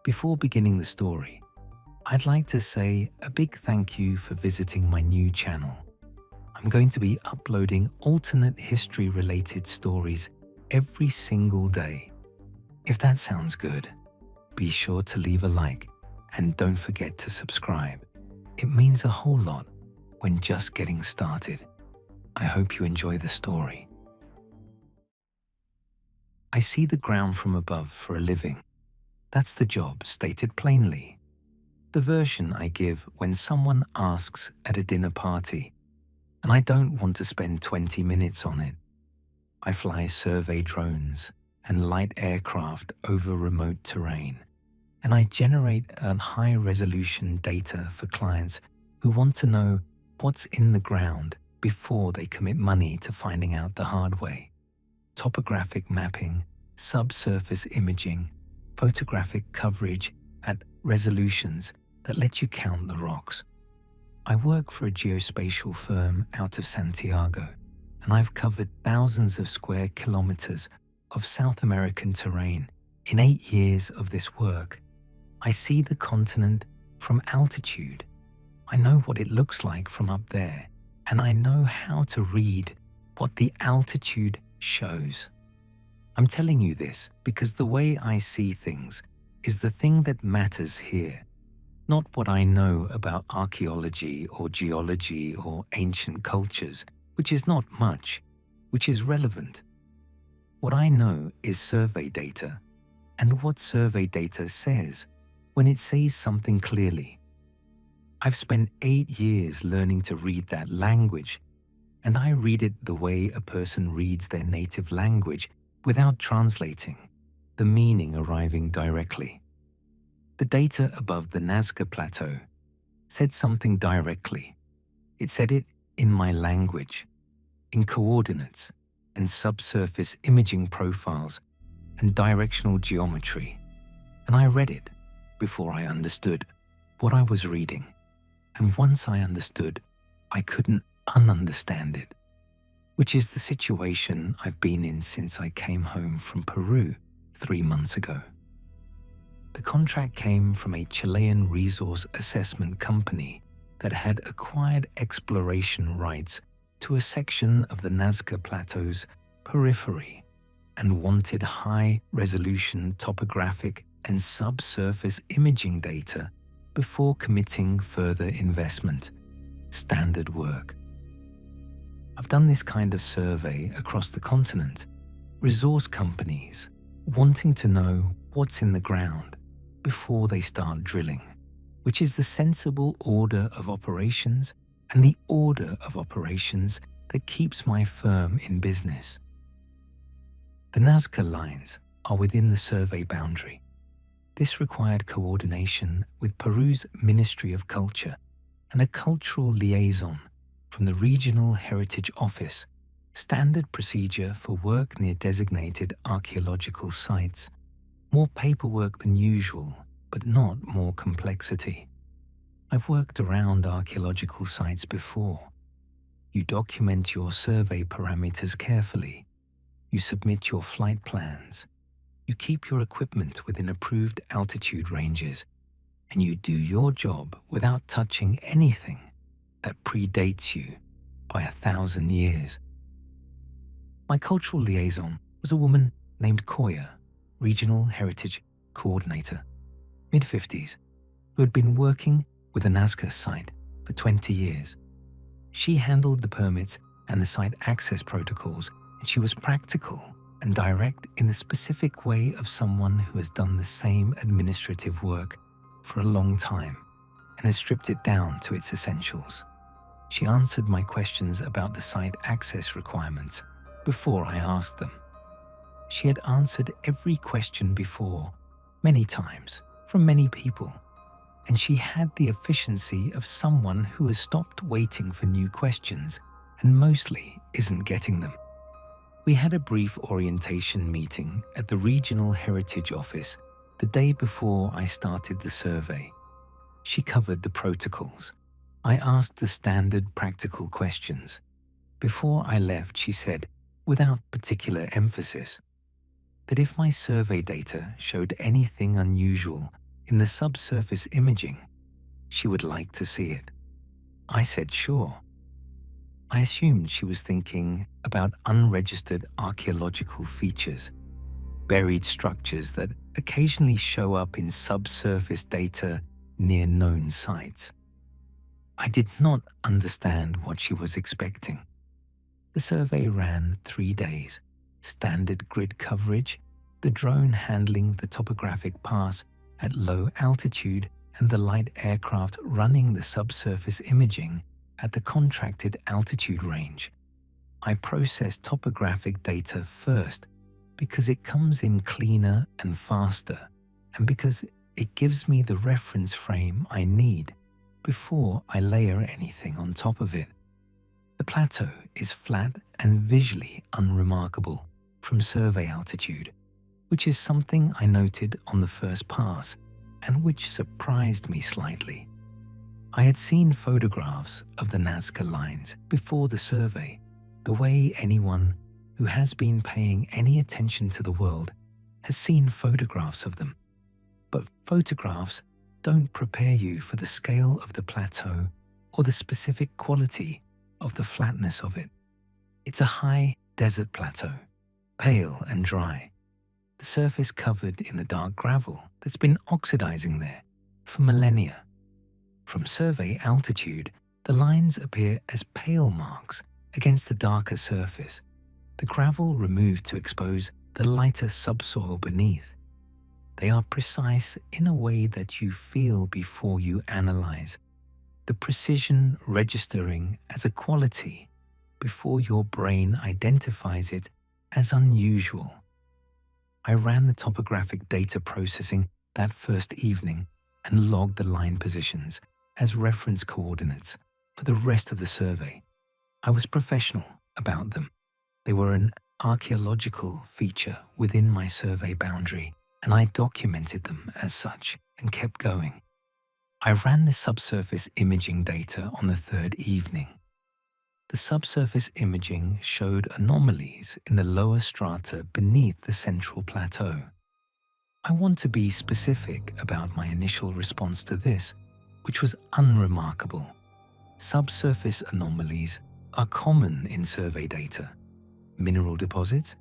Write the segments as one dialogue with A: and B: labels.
A: Before beginning the story, I'd like to say a big thank you for visiting my new channel. I'm going to be uploading alternate history-related stories every single day. If that sounds good, be sure to leave a like and don't forget to subscribe. It means a whole lot when just getting started. I hope you enjoy the story. I see the ground from above for a living. That's the job stated plainly. The version I give when someone asks at a dinner party, and I don't want to spend 20 minutes on it. I fly survey drones and light aircraft over remote terrain, and I generate high-resolution data for clients who want to know what's in the ground before they commit money to finding out the hard way. Topographic mapping, subsurface imaging, photographic coverage at resolutions that let you count the rocks. I work for a geospatial firm out of Santiago, and I've covered thousands of square kilometers of South American terrain in 8 years of this work. I see the continent from altitude. I know what it looks like from up there, and I know how to read what the altitude shows. I'm telling you this because the way I see things is the thing that matters here, not what I know about archaeology or geology or ancient cultures, which is not much, which is relevant. What I know is survey data, and what survey data says when it says something clearly. I've spent 8 years learning to read that language, and I read it the way a person reads their native language without translating, the meaning arriving directly. The data above the Nazca plateau said something directly. It said it in my language, in coordinates and subsurface imaging profiles and directional geometry, and I read it before I understood what I was reading, and once I understood, I couldn't ununderstand it, which is the situation I've been in since I came home from Peru 3 months ago. The contract came from a Chilean resource assessment company that had acquired exploration rights to a section of the Nazca Plateau's periphery and wanted high-resolution topographic and subsurface imaging data before committing further investment. Standard work. I've done this kind of survey across the continent, resource companies wanting to know what's in the ground before they start drilling, which is the sensible order of operations and the order of operations that keeps my firm in business. The Nazca lines are within the survey boundary. This required coordination with Peru's Ministry of Culture and a cultural liaison from the Regional Heritage Office, standard procedure for work near designated archaeological sites. More paperwork than usual, but not more complexity. I've worked around archaeological sites before. You document your survey parameters carefully. You submit your flight plans. You keep your equipment within approved altitude ranges, and you do your job without touching anything that predates you by 1,000 years. My cultural liaison was a woman named Koya, Regional Heritage Coordinator, mid-50s, who had been working with the Nazca site for 20 years. She handled the permits and the site access protocols, and she was practical and direct in the specific way of someone who has done the same administrative work for a long time and has stripped it down to its essentials. She answered my questions about the site access requirements before I asked them. She had answered every question before, many times, from many people, and she had the efficiency of someone who has stopped waiting for new questions and mostly isn't getting them. We had a brief orientation meeting at the Regional Heritage Office the day before I started the survey. She covered the protocols. I asked the standard practical questions. Before I left, she said, without particular emphasis, that if my survey data showed anything unusual, in the subsurface imaging, she would like to see it. I said sure. I assumed she was thinking about unregistered archaeological features, buried structures that occasionally show up in subsurface data near known sites. I did not understand what she was expecting. The survey ran 3 days, standard grid coverage, the drone handling the topographic pass at low altitude, and the light aircraft running the subsurface imaging at the contracted altitude range. I process topographic data first because it comes in cleaner and faster, and because it gives me the reference frame I need before I layer anything on top of it. The plateau is flat and visually unremarkable from survey altitude, which is something I noted on the first pass and which surprised me slightly. I had seen photographs of the Nazca lines before the survey, the way anyone who has been paying any attention to the world has seen photographs of them. But photographs don't prepare you for the scale of the plateau or the specific quality of the flatness of it. It's a high desert plateau, pale and dry, the surface covered in the dark gravel that's been oxidizing there for millennia. From survey altitude, the lines appear as pale marks against the darker surface, the gravel removed to expose the lighter subsoil beneath. They are precise in a way that you feel before you analyze, the precision registering as a quality before your brain identifies it as unusual. I ran the topographic data processing that first evening and logged the line positions as reference coordinates for the rest of the survey. I was professional about them. They were an archaeological feature within my survey boundary, and I documented them as such and kept going. I ran the subsurface imaging data on the third evening. The subsurface imaging showed anomalies in the lower strata beneath the central plateau. I want to be specific about my initial response to this, which was unremarkable. Subsurface anomalies are common in survey data. Mineral deposits,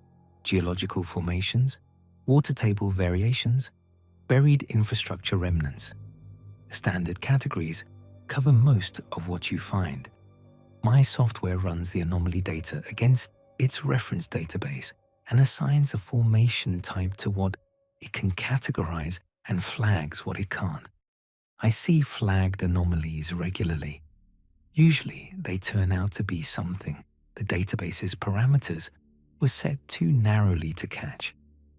A: geological formations, water table variations, buried infrastructure remnants. Standard categories cover most of what you find. My software runs the anomaly data against its reference database and assigns a formation type to what it can categorize and flags what it can't. I see flagged anomalies regularly. Usually, they turn out to be something the database's parameters were set too narrowly to catch,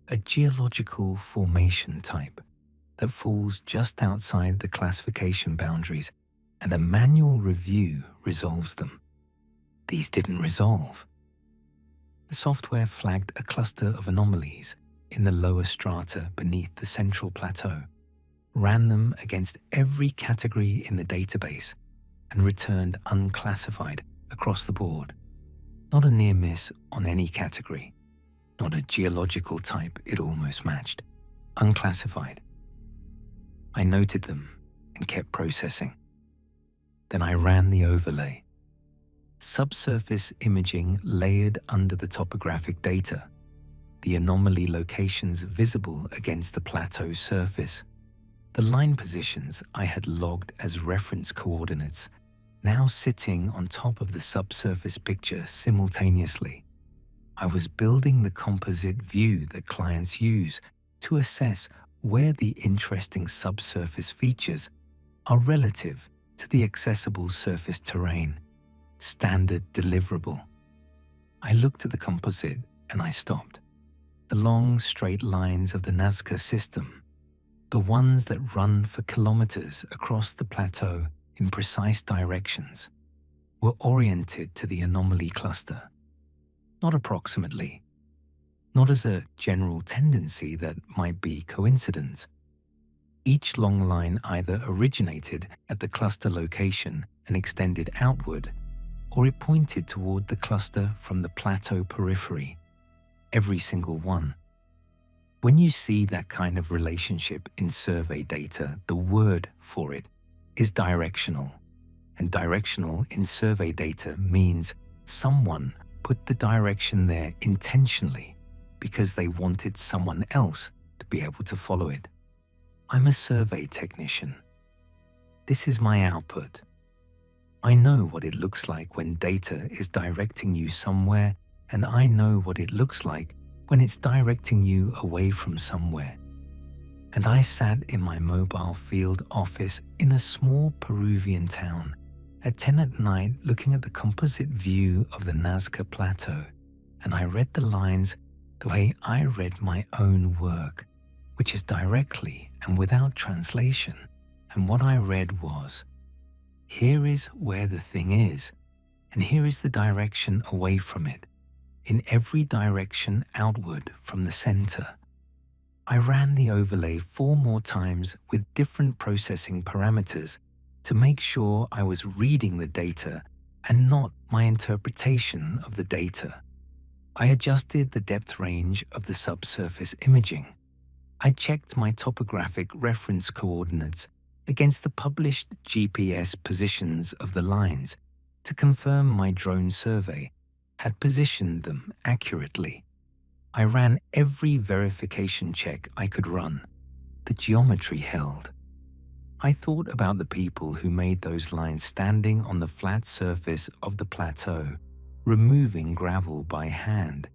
A: a geological formation type that falls just outside the classification boundaries, and a manual review resolves them. These didn't resolve. The software flagged a cluster of anomalies in the lower strata beneath the central plateau, ran them against every category in the database, and returned unclassified across the board. Not a near miss on any category, not a geological type it almost matched. Unclassified. I noted them and kept processing. Then I ran the overlay. Subsurface imaging layered under the topographic data, the anomaly locations visible against the plateau surface, the line positions I had logged as reference coordinates, now sitting on top of the subsurface picture simultaneously. I was building the composite view that clients use to assess where the interesting subsurface features are relative to the accessible surface terrain. Standard deliverable. I looked at the composite and I stopped. The long straight lines of the Nazca system, the ones that run for kilometers across the plateau in precise directions, were oriented to the anomaly cluster. Not approximately, not as a general tendency that might be coincidence. Each long line either originated at the cluster location and extended outward, or it pointed toward the cluster from the plateau periphery. Every single one. When you see that kind of relationship in survey data, the word for it is directional. And directional in survey data means someone put the direction there intentionally because they wanted someone else to be able to follow it. I'm a survey technician. This is my output. I know what it looks like when data is directing you somewhere, and I know what it looks like when it's directing you away from somewhere. And I sat in my mobile field office in a small Peruvian town at 10 at night looking at the composite view of the Nazca plateau, and I read the lines the way I read my own work, which is directly and without translation. And what I read was, here is where the thing is, and here is the direction away from it, in every direction outward from the center. I ran the overlay 4 more times with different processing parameters to make sure I was reading the data and not my interpretation of the data. I adjusted the depth range of the subsurface imaging. I checked my topographic reference coordinates against the published GPS positions of the lines to confirm my drone survey had positioned them accurately. I ran every verification check I could run. The geometry held. I thought about the people who made those lines standing on the flat surface of the plateau, removing gravel by hand,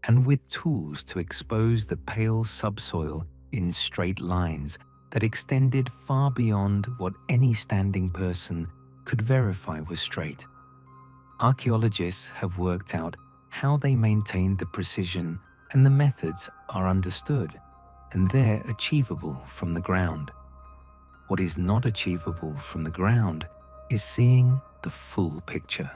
A: and with tools to expose the pale subsoil in straight lines that extended far beyond what any standing person could verify was straight. Archaeologists have worked out how they maintained the precision, and the methods are understood, and they're achievable from the ground. What is not achievable from the ground is seeing the full picture.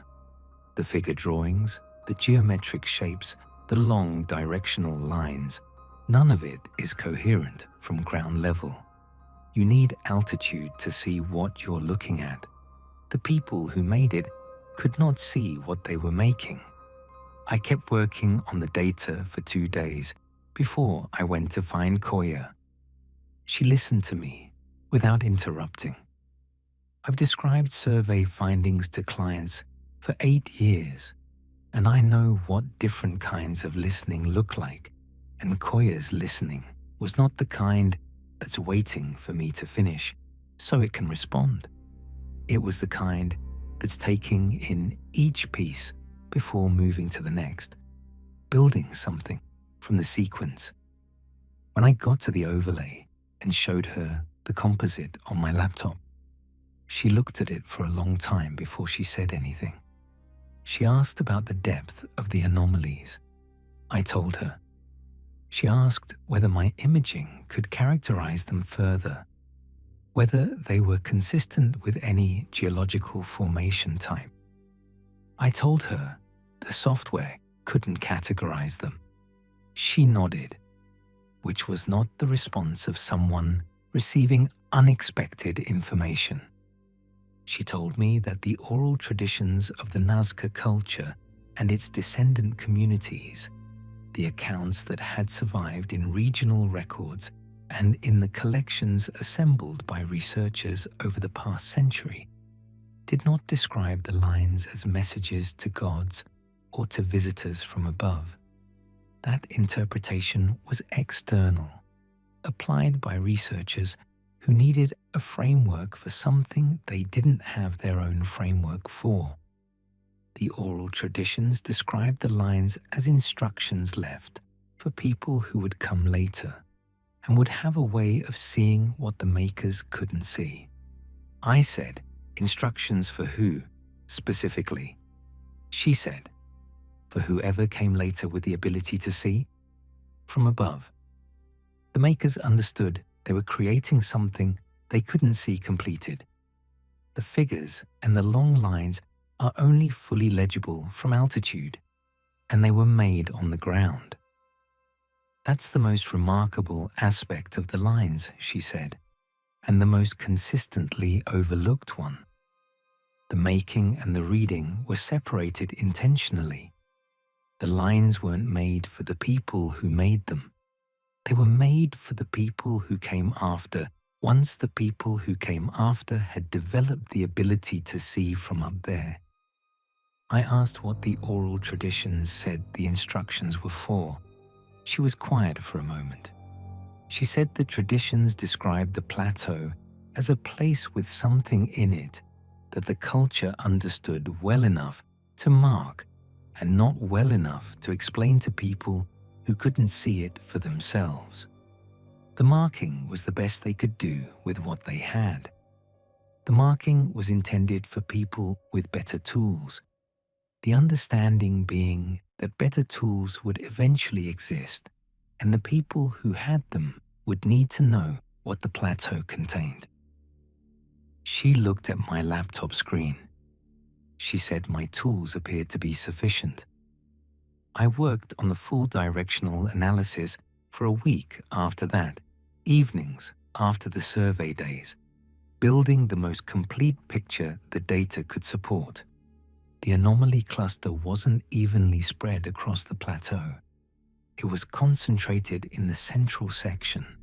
A: The figure drawings, the geometric shapes, the long directional lines, none of it is coherent from ground level. You need altitude to see what you're looking at. The people who made it could not see what they were making. I kept working on the data for 2 days before I went to find Koya. She listened to me without interrupting. I've described survey findings to clients for 8 years, and I know what different kinds of listening look like, and Koya's listening was not the kind that's waiting for me to finish so it can respond. It was the kind that's taking in each piece before moving to the next, building something from the sequence. When I got to the overlay and showed her the composite on my laptop, she looked at it for a long time before she said anything. She asked about the depth of the anomalies. I told her. She asked whether my imaging could characterize them further, whether they were consistent with any geological formation type. I told her the software couldn't categorize them. She nodded, which was not the response of someone receiving unexpected information. She told me that the oral traditions of the Nazca culture and its descendant communities, the accounts that had survived in regional records and in the collections assembled by researchers over the past century, did not describe the lines as messages to gods or to visitors from above. That interpretation was external, applied by researchers who needed a framework for something they didn't have their own framework for. The oral traditions described the lines as instructions left for people who would come later and would have a way of seeing what the makers couldn't see. I said, instructions for who, specifically? She said, for whoever came later with the ability to see? From above. The makers understood they were creating something they couldn't see completed. The figures and the long lines are only fully legible from altitude, and they were made on the ground. That's the most remarkable aspect of the lines, she said, and the most consistently overlooked one. The making and the reading were separated intentionally. The lines weren't made for the people who made them. They were made for the people who came after, once the people who came after had developed the ability to see from up there. I asked what the oral traditions said the instructions were for. She was quiet for a moment. She said the traditions described the plateau as a place with something in it that the culture understood well enough to mark and not well enough to explain to people who couldn't see it for themselves. The marking was the best they could do with what they had. The marking was intended for people with better tools, the understanding being that better tools would eventually exist, and the people who had them would need to know what the plateau contained. She looked at my laptop screen. She said my tools appeared to be sufficient. I worked on the full directional analysis for a week after that, evenings after the survey days, building the most complete picture the data could support. The anomaly cluster wasn't evenly spread across the plateau. It was concentrated in the central section,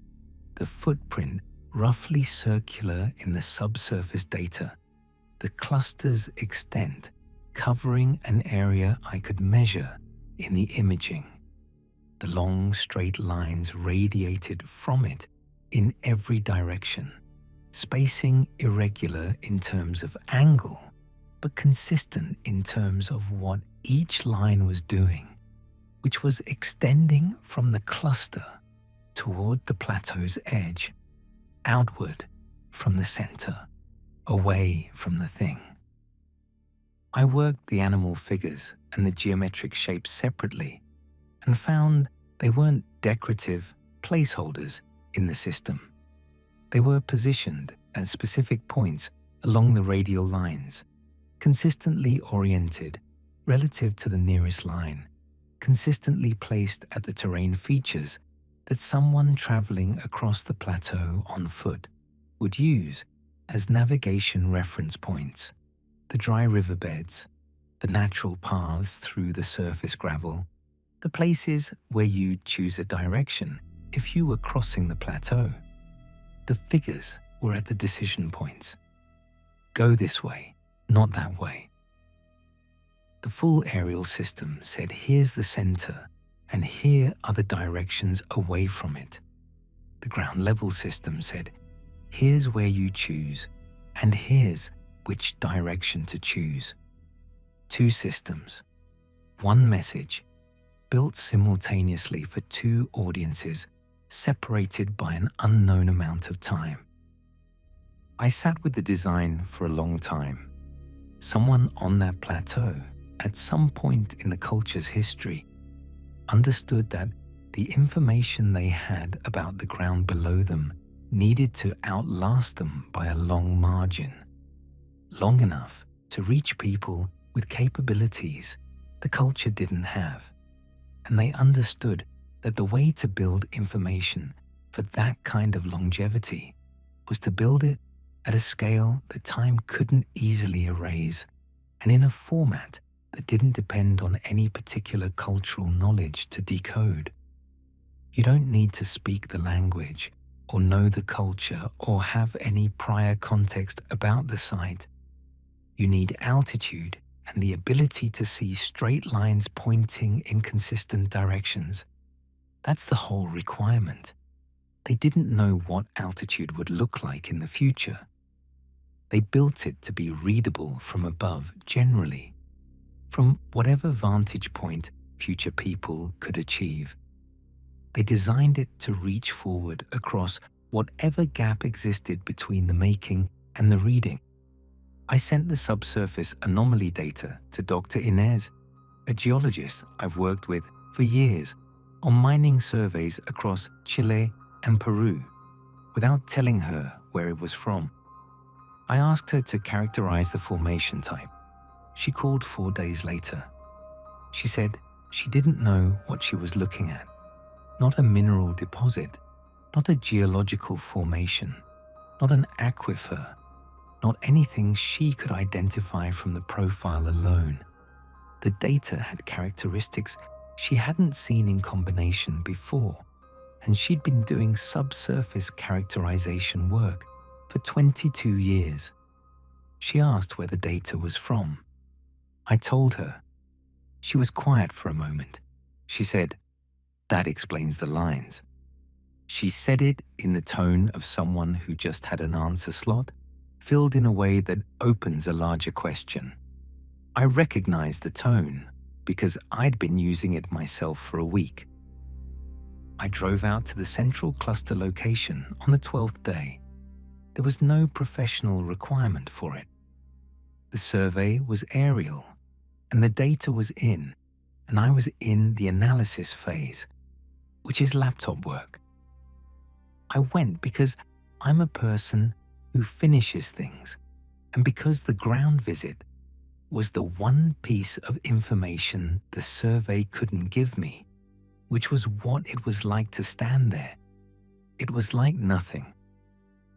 A: the footprint roughly circular in the subsurface data, the cluster's extent covering an area I could measure in the imaging. The long straight lines radiated from it in every direction, spacing irregular in terms of angle, but consistent in terms of what each line was doing, which was extending from the cluster toward the plateau's edge, outward from the center, away from the thing. I worked the animal figures and the geometric shapes separately and found they weren't decorative placeholders in the system. They were positioned at specific points along the radial lines, consistently oriented relative to the nearest line, consistently placed at the terrain features that someone traveling across the plateau on foot would use as navigation reference points. The dry riverbeds, the natural paths through the surface gravel, the places where you'd choose a direction if you were crossing the plateau. The figures were at the decision points. Go this way, not that way. The full aerial system said here's the center and here are the directions away from it. The ground level system said here's where you choose and here's which direction to choose. Two systems, one message, built simultaneously for two audiences separated by an unknown amount of time. I sat with the design for a long time. Someone on that plateau, at some point in the culture's history, understood that the information they had about the ground below them needed to outlast them by a long margin, long enough to reach people with capabilities the culture didn't have. And they understood that the way to build information for that kind of longevity was to build it at a scale that time couldn't easily erase and in a format that didn't depend on any particular cultural knowledge to decode. You don't need to speak the language or know the culture or have any prior context about the site. You need altitude and the ability to see straight lines pointing in consistent directions. That's the whole requirement. They didn't know what altitude would look like in the future. They built it to be readable from above generally, from whatever vantage point future people could achieve. They designed it to reach forward across whatever gap existed between the making and the reading. I sent the subsurface anomaly data to Dr. Inez, a geologist I've worked with for years on mining surveys across Chile and Peru, without telling her where it was from. I asked her to characterize the formation type. She called 4 days later. She said she didn't know what she was looking at. Not a mineral deposit, not a geological formation, not an aquifer, not anything she could identify from the profile alone. The data had characteristics she hadn't seen in combination before. and she'd been doing subsurface characterization work for 22 years. She asked where the data was from. I told her. She was quiet for a moment. She said, "That explains the lines." She said it in the tone of someone who just had an answer slot filled in a way that opens a larger question. I recognized the tone because I'd been using it myself for a week. I drove out to the central cluster location on the 12th day. There was no professional requirement for it. The survey was aerial, and the data was in, and I was in the analysis phase, which is laptop work. I went because I'm a person who finishes things, and because the ground visit was the one piece of information the survey couldn't give me, which was what it was like to stand there. It was like nothing.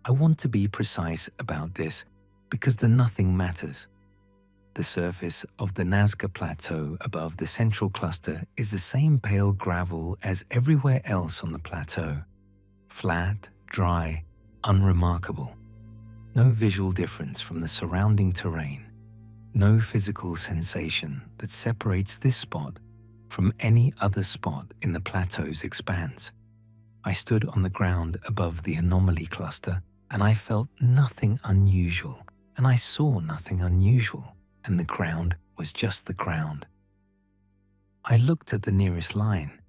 A: I want to be precise about this because the nothing matters. The surface of the Nazca plateau above the central cluster is the same pale gravel as everywhere else on the plateau. Flat, dry, unremarkable. No visual difference from the surrounding terrain. No physical sensation that separates this spot from any other spot in the plateau's expanse. I stood on the ground above the anomaly cluster, and I felt nothing unusual, and I saw nothing unusual, and the ground was just the ground. I looked at the nearest line.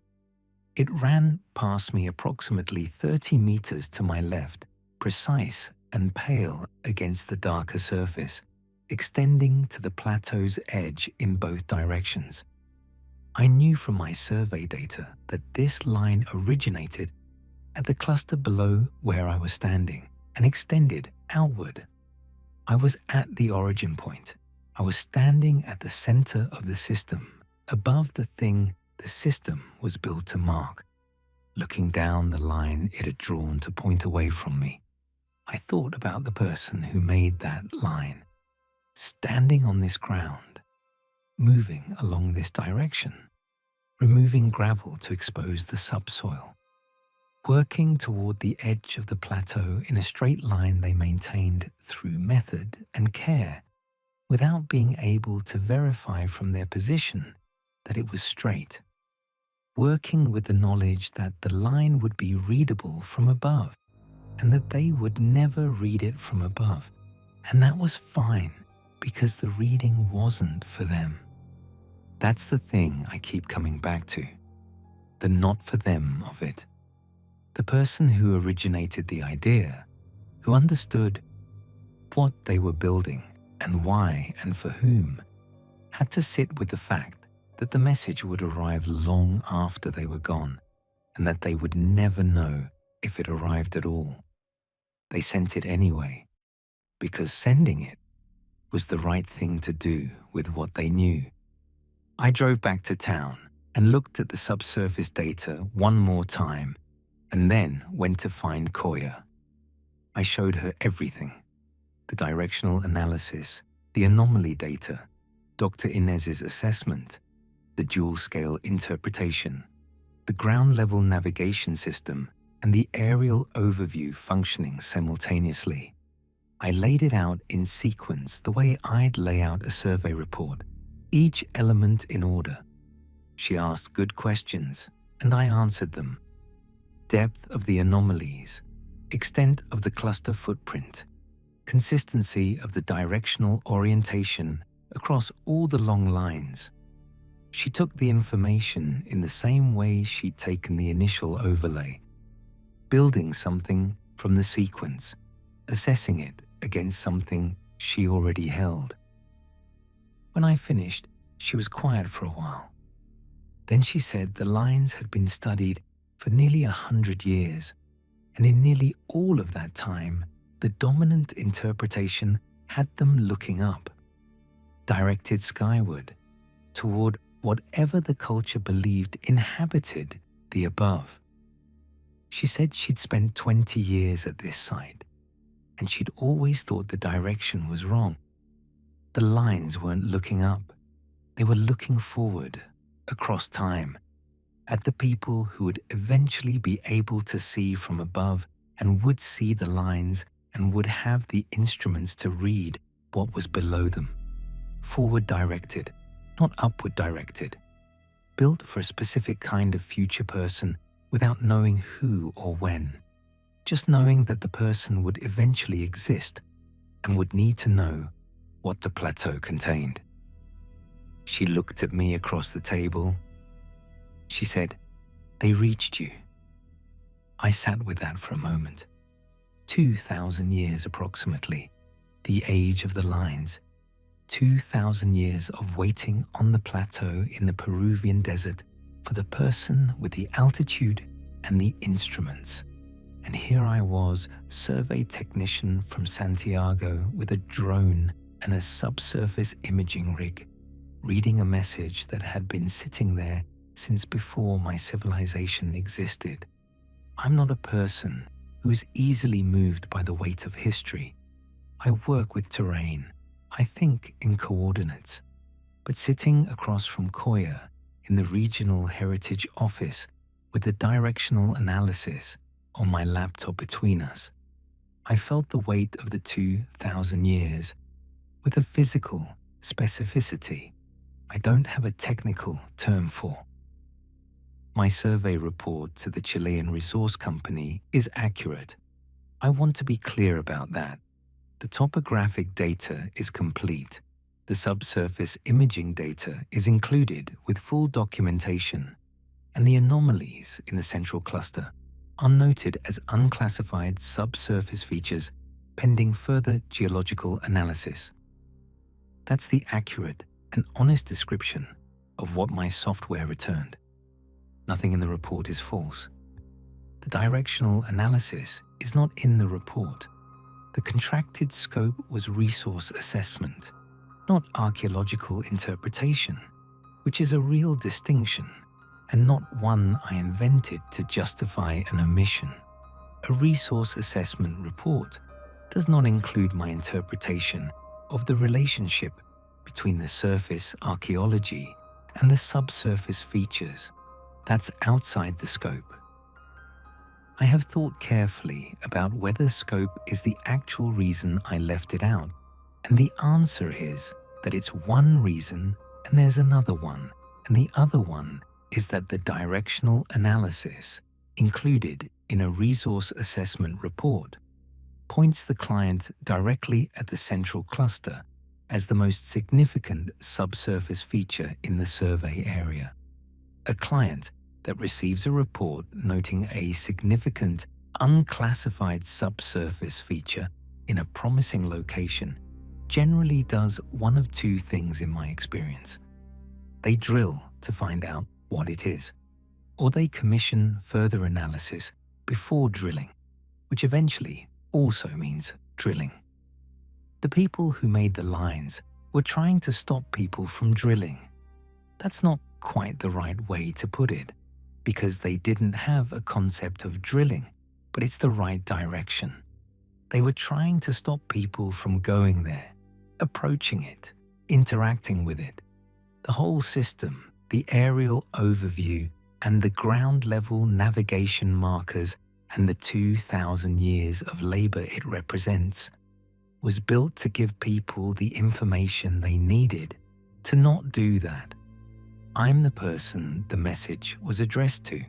A: It ran past me approximately 30 meters to my left, precise and pale against the darker surface, extending to the plateau's edge in both directions. I knew from my survey data that this line originated at the cluster below where I was standing and extended outward. I was at the origin point. I was standing at the center of the system, above the thing the system was built to mark. Looking down the line it had drawn to point away from me, I thought about the person who made that line, standing on this ground, moving along this direction, removing gravel to expose the subsoil, working toward the edge of the plateau in a straight line they maintained through method and care, without being able to verify from their position that it was straight, working with the knowledge that the line would be readable from above and that they would never read it from above. And that was fine because the reading wasn't for them. That's the thing I keep coming back to, the not for them of it. The person who originated the idea, who understood what they were building and why and for whom, had to sit with the fact that the message would arrive long after they were gone and that they would never know if it arrived at all. They sent it anyway, because sending it was the right thing to do with what they knew. I drove back to town and looked at the subsurface data one more time and then went to find Koya. I showed her everything: the directional analysis, the anomaly data, Dr. Inez's assessment, the dual-scale interpretation, the ground-level navigation system, and the aerial overview functioning simultaneously. I laid it out in sequence the way I'd lay out a survey report, each element in order. She asked good questions, and I answered them. Depth of the anomalies, extent of the cluster footprint, consistency of the directional orientation across all the long lines. She took the information in the same way she'd taken the initial overlay, building something from the sequence, assessing it against something she already held. When I finished, she was quiet for a while. Then she said the lines had been studied for nearly 100 years, and in nearly all of that time, the dominant interpretation had them looking up, directed skyward, toward whatever the culture believed inhabited the above. She said she'd spent 20 years at this site, and she'd always thought the direction was wrong. The lines weren't looking up. They were looking forward, across time. at the people who would eventually be able to see from above and would see the lines and would have the instruments to read what was below them. Forward directed, not upward directed. Built for a specific kind of future person without knowing who or when. Just knowing that the person would eventually exist and would need to know what the plateau contained. She looked at me across the table. She said, "They reached you." I sat with that for a moment. 2,000 years approximately, the age of the lines. 2,000 years of waiting on the plateau in the Peruvian desert for the person with the altitude and the instruments. And here I was, survey technician from Santiago with a drone and a subsurface imaging rig, reading a message that had been sitting there since before my civilization existed. I'm not a person who is easily moved by the weight of history. I work with terrain. I think in coordinates. But sitting across from Koya in the Regional Heritage Office with the directional analysis on my laptop between us, I felt the weight of the 2,000 years with a physical specificity I don't have a technical term for. My survey report to the Chilean resource company is accurate. I want to be clear about that. The topographic data is complete. The subsurface imaging data is included with full documentation, and the anomalies in the central cluster are noted as unclassified subsurface features pending further geological analysis. That's the accurate and honest description of what my software returned. Nothing in the report is false. The directional analysis is not in the report. The contracted scope was resource assessment, not archaeological interpretation, which is a real distinction and not one I invented to justify an omission. A resource assessment report does not include my interpretation of the relationship between the surface archaeology and the subsurface features. That's outside the scope. I have thought carefully about whether scope is the actual reason I left it out, and the answer is that it's one reason and there's another one, and the other one is that the directional analysis included in a resource assessment report points the client directly at the central cluster as the most significant subsurface feature in the survey area. A client that receives a report noting a significant unclassified subsurface feature in a promising location generally does one of two things in my experience. They drill to find out what it is, or they commission further analysis before drilling, which eventually also means drilling. The people who made the lines were trying to stop people from drilling. That's not quite the right way to put it, because they didn't have a concept of drilling, but it's the right direction. They were trying to stop people from going there, approaching it, interacting with it. The whole system, the aerial overview and the ground level navigation markers and the 2,000 years of labor it represents, was built to give people the information they needed to not do that. I'm the person the message was addressed to,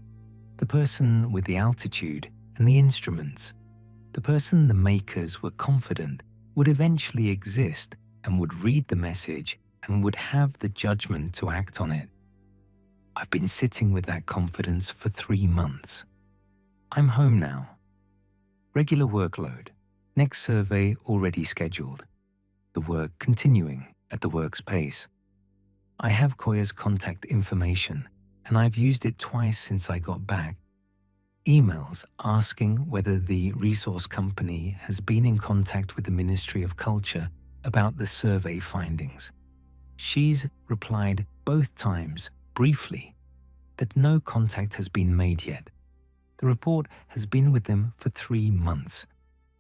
A: the person with the altitude and the instruments, the person the makers were confident would eventually exist and would read the message and would have the judgment to act on it. I've been sitting with that confidence for 3 months. I'm home now. Regular workload, next survey already scheduled, the work continuing at the work's pace. I have Koya's contact information, and I've used it twice since I got back. Emails asking whether the resource company has been in contact with the Ministry of Culture about the survey findings. She's replied both times, briefly, that no contact has been made yet. The report has been with them for 3 months.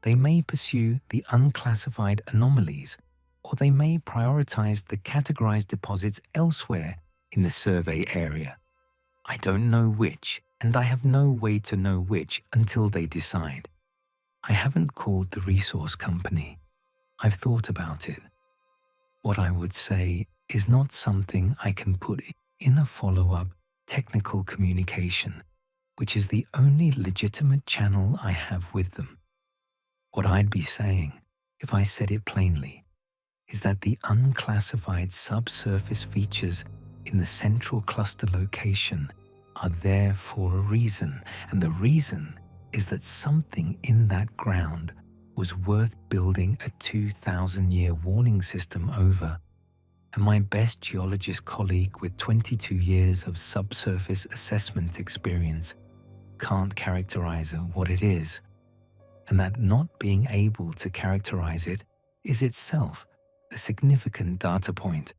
A: They may pursue the unclassified anomalies, or they may prioritize the categorized deposits elsewhere in the survey area. I don't know which, and I have no way to know which until they decide. I haven't called the resource company. I've thought about it. What I would say is not something I can put in a follow-up technical communication, which is the only legitimate channel I have with them. What I'd be saying, if I said it plainly, is that the unclassified subsurface features in the central cluster location are there for a reason, and the reason is that something in that ground was worth building a 2,000-year warning system over, and my best geologist colleague with 22 years of subsurface assessment experience can't characterize what it is, and that not being able to characterize it is itself a significant data point.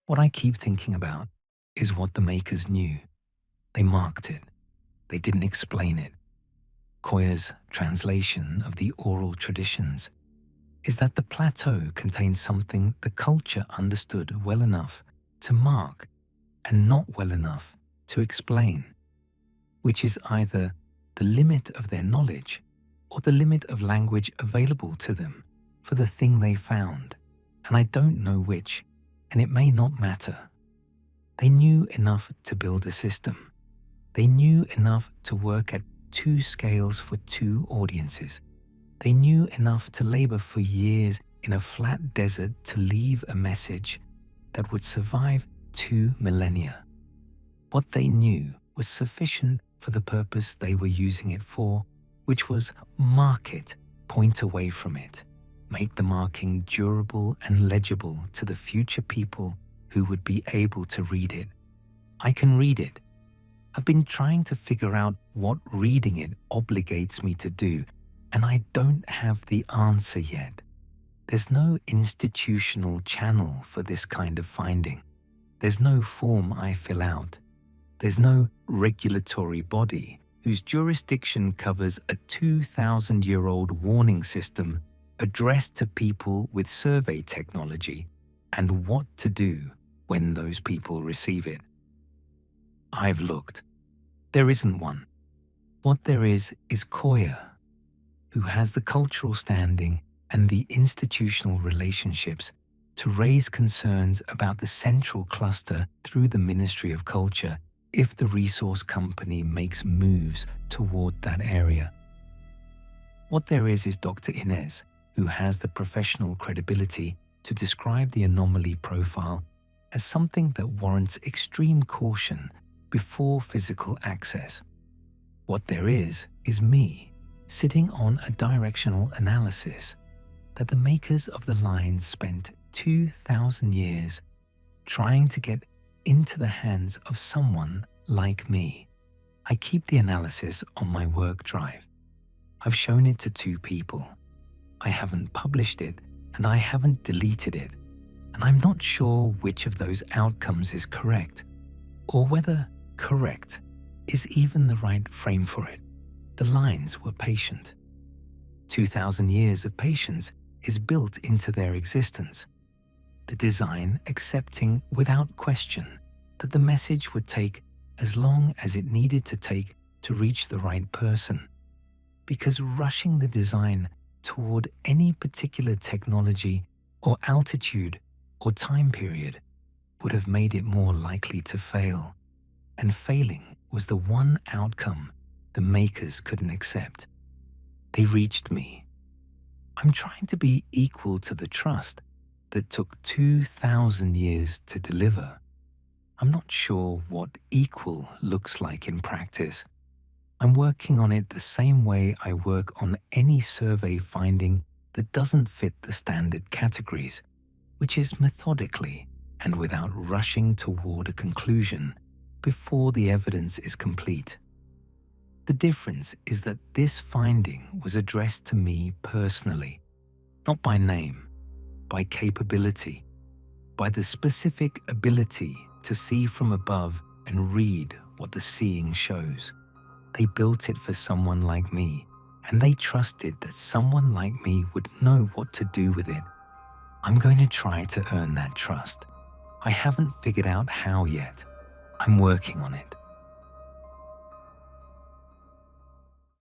A: What I keep thinking about is what the makers knew. They marked it. They didn't explain it. Koya's translation of the oral traditions is that the plateau contains something the culture understood well enough to mark and not well enough to explain, which is either the limit of their knowledge or the limit of language available to them for the thing they found, and I don't know which, and it may not matter. They knew enough to build a system. They knew enough to work at 2 scales for 2 audiences. They knew enough to labor for years in a flat desert to leave a message that would survive 2 millennia. What they knew was sufficient for the purpose they were using it for, which was mark it, point away from it, make the marking durable and legible to the future people who would be able to read it. I can read it. I've been trying to figure out what reading it obligates me to do, and I don't have the answer yet. There's no institutional channel for this kind of finding. There's no form I fill out. There's no regulatory body whose jurisdiction covers a 2,000-year-old warning system addressed to people with survey technology and what to do when those people receive it. I've looked. There isn't one. What there is Koya, who has the cultural standing and the institutional relationships to raise concerns about the central cluster through the Ministry of Culture if the resource company makes moves toward that area. What there is Dr. Inez, who has the professional credibility to describe the anomaly profile as something that warrants extreme caution before physical access. What there is me, sitting on a directional analysis that the makers of the lines spent 2,000 years trying to get into the hands of someone like me. I keep the analysis on my work drive. I've shown it to 2 people. I haven't published it and I haven't deleted it, and I'm not sure which of those outcomes is correct, or whether correct is even the right frame for it. The lines were patient. 2,000 years of patience is built into their existence. The design accepting without question that the message would take as long as it needed to take to reach the right person, because rushing the design toward any particular technology or altitude or time period would have made it more likely to fail, and failing was the one outcome the makers couldn't accept. They reached me. I'm trying to be equal to the trust that took 2,000 years to deliver. I'm not sure what equal looks like in practice. I'm working on it the same way I work on any survey finding that doesn't fit the standard categories, which is methodically and without rushing toward a conclusion before the evidence is complete. The difference is that this finding was addressed to me personally, not by name, by capability, by the specific ability to see from above and read what the seeing shows. They built it for someone like me, and they trusted that someone like me would know what to do with it. I'm going to try to earn that trust. I haven't figured out how yet. I'm working on it.